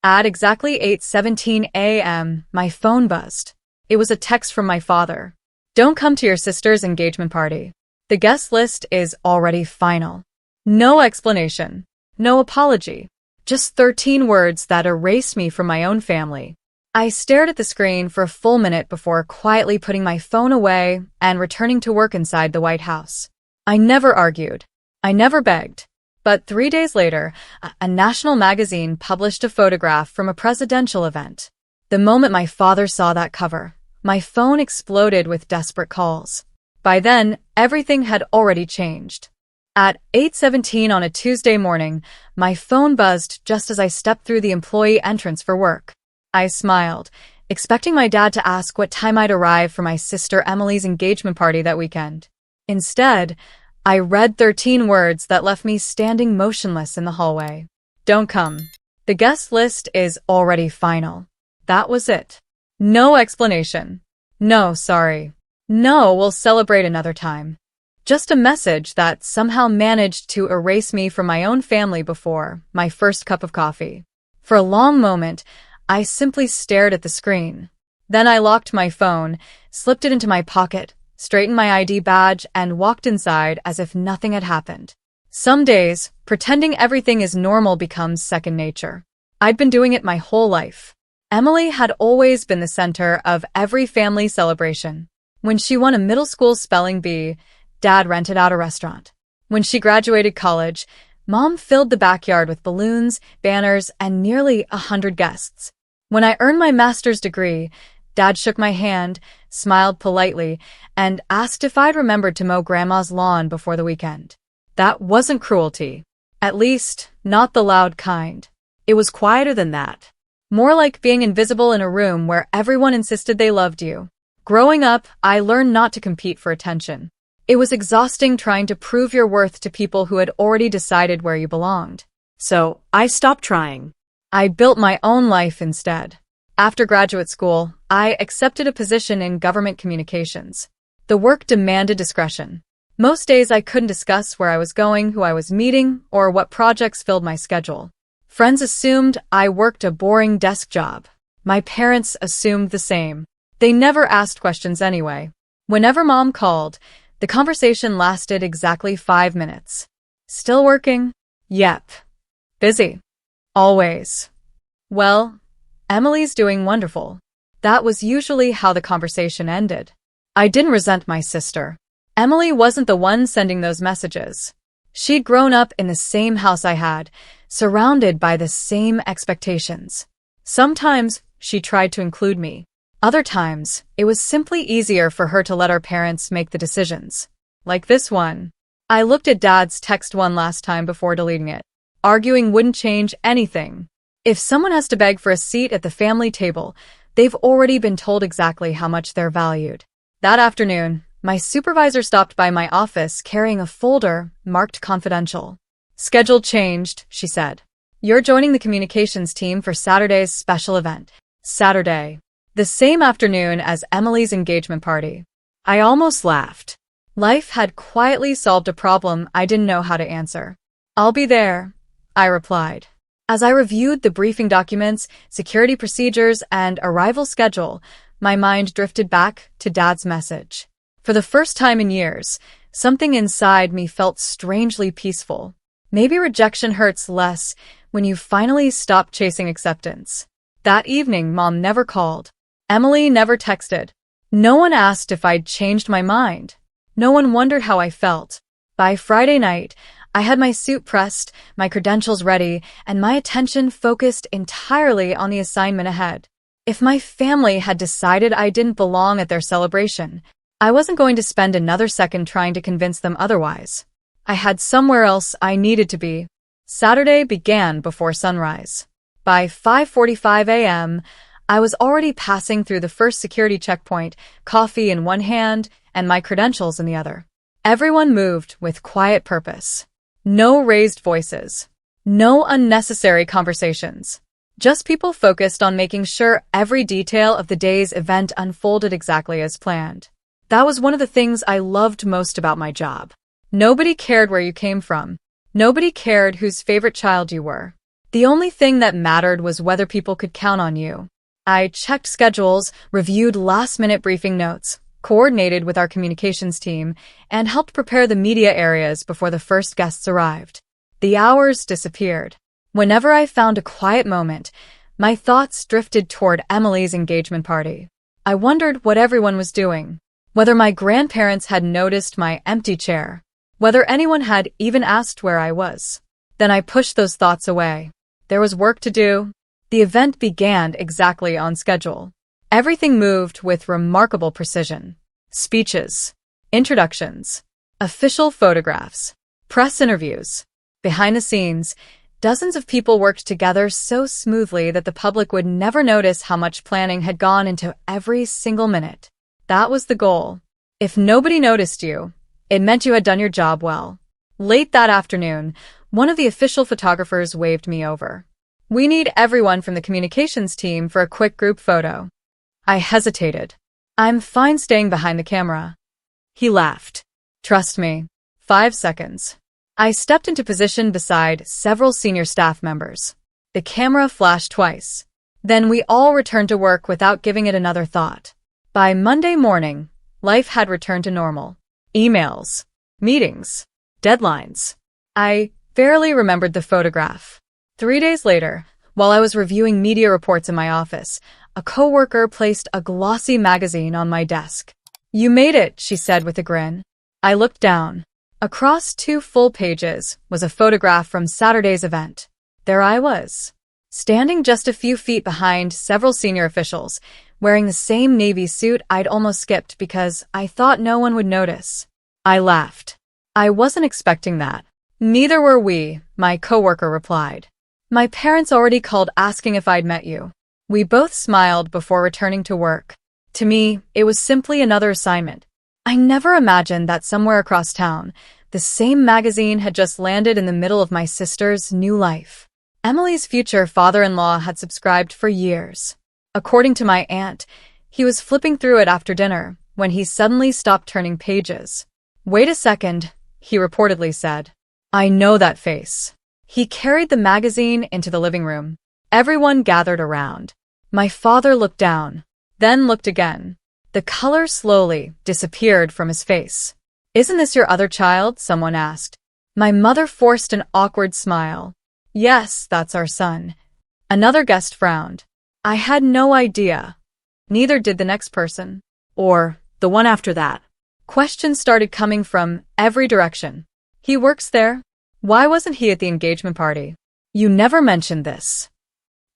At exactly 8:17 a.m., my phone buzzed. It was a text from my father. Don't come to your sister's engagement party. The guest list is already final. No explanation. No apology. Just 13 words that erased me from my own family. I stared at the screen for a full minute before quietly putting my phone away and returning to work inside the White House. I never argued. I never begged. But 3 days later, a national magazine published a photograph from a presidential event. The moment my father saw that cover, my phone exploded with desperate calls. By then, everything had already changed. At 8:17 on a Tuesday morning, my phone buzzed just as I stepped through the employee entrance for work. I smiled, expecting my dad to ask what time I'd arrive for my sister Emily's engagement party that weekend. Instead, I read 13 words that left me standing motionless in the hallway. Don't come. The guest list is already final. That was it. No explanation. No, sorry. No, we'll celebrate another time. Just a message that somehow managed to erase me from my own family before my first cup of coffee. For a long moment, I simply stared at the screen. Then I locked my phone, slipped it into my pocket, straightened my ID badge, and walked inside as if nothing had happened. Some days, pretending everything is normal becomes second nature. I'd been doing it my whole life. Emily had always been the center of every family celebration. When she won a middle school spelling bee, Dad rented out a restaurant. When she graduated college, Mom filled the backyard with balloons, banners, and nearly 100 guests. When I earned my master's degree, Dad shook my hand, smiled politely, and asked if I'd remembered to mow Grandma's lawn before the weekend. That wasn't cruelty. At least, not the loud kind. It was quieter than that. More like being invisible in a room where everyone insisted they loved you. Growing up, I learned not to compete for attention. It was exhausting trying to prove your worth to people who had already decided where you belonged. So, I stopped trying. I built my own life instead. After graduate school, I accepted a position in government communications. The work demanded discretion. Most days I couldn't discuss where I was going, who I was meeting, or what projects filled my schedule. Friends assumed I worked a boring desk job. My parents assumed the same. They never asked questions anyway. Whenever Mom called, the conversation lasted exactly 5 minutes. Still working? Yep. Busy? Always. Well, Emily's doing wonderful. That was usually how the conversation ended. I didn't resent my sister. Emily wasn't the one sending those messages. She'd grown up in the same house I had, surrounded by the same expectations. Sometimes she tried to include me. Other times, it was simply easier for her to let our parents make the decisions. Like this one. I looked at Dad's text one last time before deleting it. Arguing wouldn't change anything. If someone has to beg for a seat at the family table, they've already been told exactly how much they're valued. That afternoon, my supervisor stopped by my office carrying a folder marked confidential. Schedule changed, she said. You're joining the communications team for Saturday's special event. Saturday. The same afternoon as Emily's engagement party. I almost laughed. Life had quietly solved a problem I didn't know how to answer. I'll be there, I replied. As I reviewed the briefing documents, security procedures, and arrival schedule, my mind drifted back to Dad's message. For the first time in years, something inside me felt strangely peaceful. Maybe rejection hurts less when you finally stop chasing acceptance. That evening, Mom never called. Emily never texted. No one asked if I'd changed my mind. No one wondered how I felt. By Friday night, I had my suit pressed, my credentials ready, and my attention focused entirely on the assignment ahead. If my family had decided I didn't belong at their celebration, I wasn't going to spend another second trying to convince them otherwise. I had somewhere else I needed to be. Saturday began before sunrise. By 5:45 a.m., I was already passing through the first security checkpoint, coffee in one hand and my credentials in the other. Everyone moved with quiet purpose. No raised voices. No unnecessary conversations. Just people focused on making sure every detail of the day's event unfolded exactly as planned. That was one of the things I loved most about my job. Nobody cared where you came from. Nobody cared whose favorite child you were. The only thing that mattered was whether people could count on you. I checked schedules, reviewed last-minute briefing notes, coordinated with our communications team, and helped prepare the media areas before the first guests arrived. The hours disappeared. Whenever I found a quiet moment, my thoughts drifted toward Emily's engagement party. I wondered what everyone was doing, whether my grandparents had noticed my empty chair, whether anyone had even asked where I was. Then I pushed those thoughts away. There was work to do. The event began exactly on schedule. Everything moved with remarkable precision. Speeches, introductions, official photographs, press interviews. Behind the scenes, dozens of people worked together so smoothly that the public would never notice how much planning had gone into every single minute. That was the goal. If nobody noticed you, it meant you had done your job well. Late that afternoon, one of the official photographers waved me over. "We need everyone from the communications team for a quick group photo." I hesitated. "I'm fine staying behind the camera." He laughed. "Trust me. 5 seconds." I stepped into position beside several senior staff members. The camera flashed twice. Then we all returned to work without giving it another thought. By Monday morning, life had returned to normal. Emails, meetings, deadlines. I barely remembered the photograph. 3 days later, while I was reviewing media reports in my office, a coworker placed a glossy magazine on my desk. "You made it," she said with a grin. I looked down. Across 2 full pages was a photograph from Saturday's event. There I was, standing just a few feet behind several senior officials, wearing the same navy suit I'd almost skipped because I thought no one would notice. I laughed. "I wasn't expecting that." "Neither were we," my coworker replied. "My parents already called asking if I'd met you." We both smiled before returning to work. To me, it was simply another assignment. I never imagined that somewhere across town, the same magazine had just landed in the middle of my sister's new life. Emily's future father-in-law had subscribed for years. According to my aunt, he was flipping through it after dinner when he suddenly stopped turning pages. "Wait a second," he reportedly said. "I know that face." He carried the magazine into the living room. Everyone gathered around. My father looked down, then looked again. The color slowly disappeared from his face. "Isn't this your other child?" someone asked. My mother forced an awkward smile. "Yes, that's our son." Another guest frowned. I had no idea. Neither did the next person. Or the one after that. Questions started coming from every direction. "He works there? Why wasn't he at the engagement party? You never mentioned this.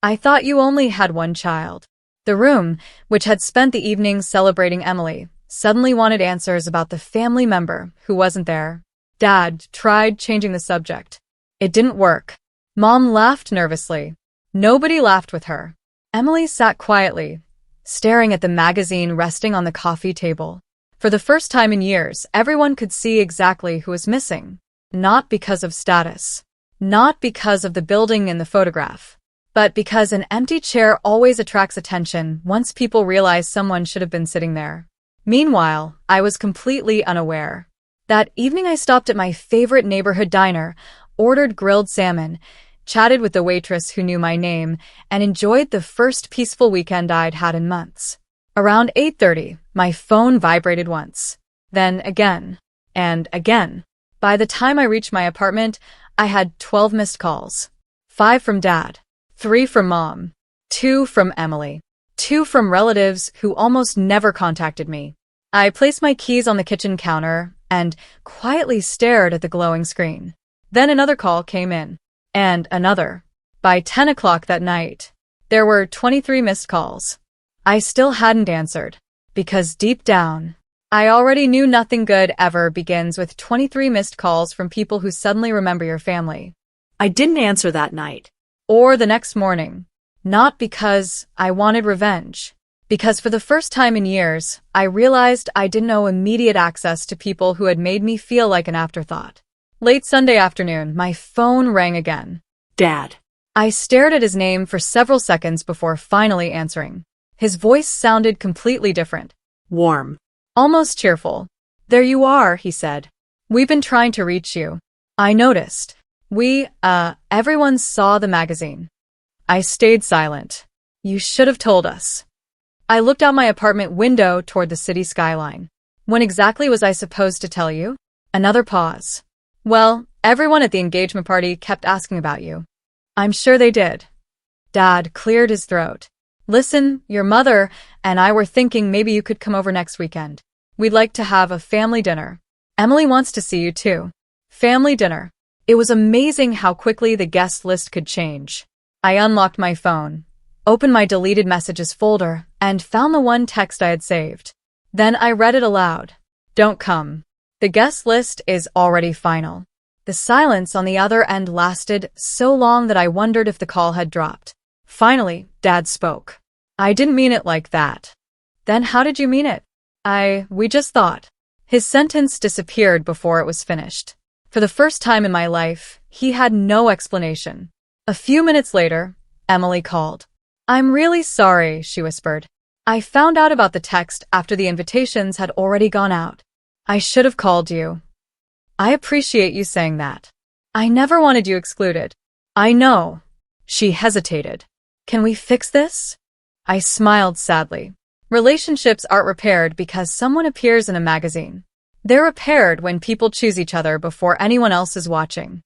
I thought you only had one child." The room, which had spent the evening celebrating Emily, suddenly wanted answers about the family member who wasn't there. Dad tried changing the subject. It didn't work. Mom laughed nervously. Nobody laughed with her. Emily sat quietly, staring at the magazine resting on the coffee table. For the first time in years, everyone could see exactly who was missing. Not because of status. Not because of the building in the photograph. But because an empty chair always attracts attention once people realize someone should have been sitting there. Meanwhile, I was completely unaware. That evening I stopped at my favorite neighborhood diner, ordered grilled salmon, chatted with the waitress who knew my name, and enjoyed the first peaceful weekend I'd had in months. Around 8:30, my phone vibrated once. Then again. And again. By the time I reached my apartment, I had 12 missed calls. 5 from Dad. 3 from Mom. 2 from Emily. 2 from relatives who almost never contacted me. I placed my keys on the kitchen counter and quietly stared at the glowing screen. Then another call came in. And another. By 10 o'clock that night, there were 23 missed calls. I still hadn't answered, because deep down, I already knew nothing good ever begins with 23 missed calls from people who suddenly remember your family. I didn't answer that night. Or the next morning. Not because I wanted revenge. Because for the first time in years, I realized I didn't owe immediate access to people who had made me feel like an afterthought. Late Sunday afternoon, my phone rang again. Dad. I stared at his name for several seconds before finally answering. His voice sounded completely different. Warm. Almost cheerful. "There you are," he said. "We've been trying to reach you." I noticed. Everyone saw the magazine. I stayed silent. You should have told us. I looked out my apartment window toward the city skyline. When exactly was I supposed to tell you? Another pause. Well, everyone at the engagement party kept asking about you. I'm sure they did. Dad cleared his throat. Listen, your mother and I were thinking maybe you could come over next weekend. We'd like to have a family dinner. Emily wants to see you too. Family dinner. It was amazing how quickly the guest list could change. I unlocked my phone, opened my deleted messages folder, and found the one text I had saved. Then I read it aloud. Don't come. The guest list is already final. The silence on the other end lasted so long that I wondered if the call had dropped. Finally, Dad spoke. I didn't mean it like that. Then how did you mean it? We just thought. His sentence disappeared before it was finished. For the first time in my life, he had no explanation. A few minutes later, Emily called. I'm really sorry, she whispered. I found out about the text after the invitations had already gone out. I should have called you. I appreciate you saying that. I never wanted you excluded. I know. She hesitated. Can we fix this? I smiled sadly. Relationships aren't repaired because someone appears in a magazine. They're repaired when people choose each other before anyone else is watching.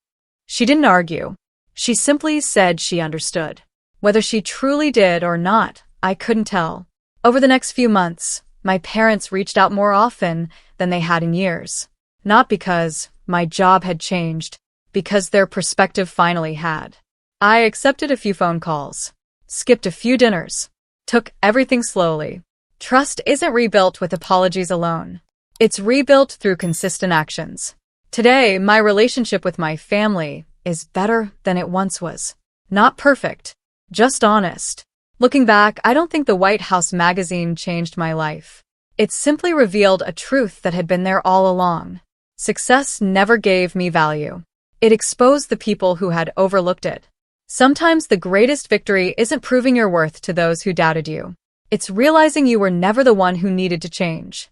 She didn't argue. She simply said she understood. Whether she truly did or not, I couldn't tell. Over the next few months, my parents reached out more often than they had in years. Not because my job had changed, because their perspective finally had. I accepted a few phone calls, skipped a few dinners, took everything slowly. Trust isn't rebuilt with apologies alone. It's rebuilt through consistent actions. Today, my relationship with my family is better than it once was. Not perfect, just honest. Looking back, I don't think the White House magazine changed my life. It simply revealed a truth that had been there all along. Success never gave me value. It exposed the people who had overlooked it. Sometimes the greatest victory isn't proving your worth to those who doubted you. It's realizing you were never the one who needed to change.